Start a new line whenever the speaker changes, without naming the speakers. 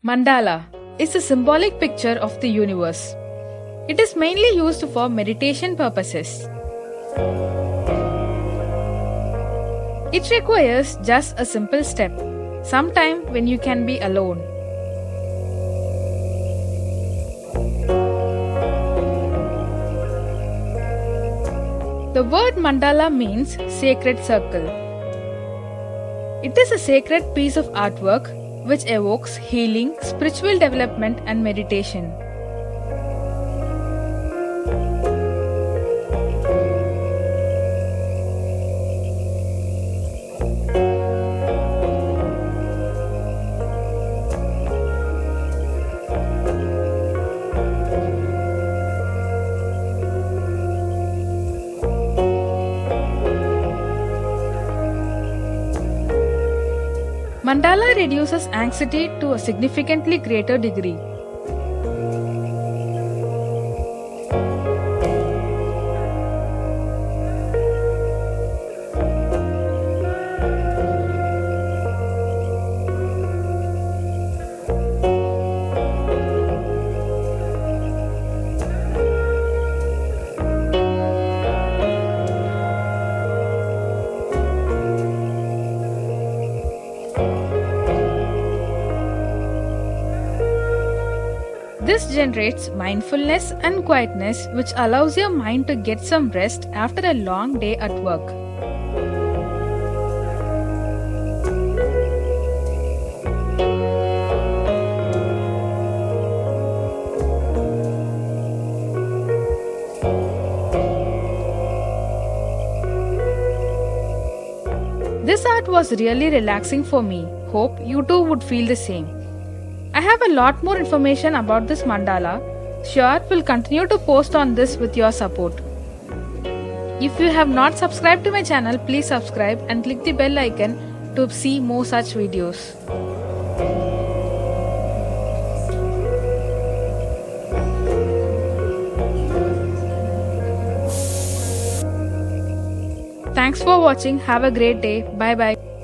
Mandala is a symbolic picture of the universe. It is mainly used for meditation purposes. It requires just a simple step, sometime when you can be alone. The word mandala means sacred circle. It is a sacred piece of artwork which evokes healing, spiritual development, and meditation. Mandala reduces anxiety to a significantly greater degree. This generates mindfulness and quietness, which allows your mind to get some rest after a long day at work. This art was really relaxing for me. Hope you too would feel the same. I have a lot more information about this mandala. Sure, will continue to post on this with your support. If you have not subscribed to my channel, please subscribe and click the bell icon to see more such videos. Thanks for watching. Have a great day. Bye bye.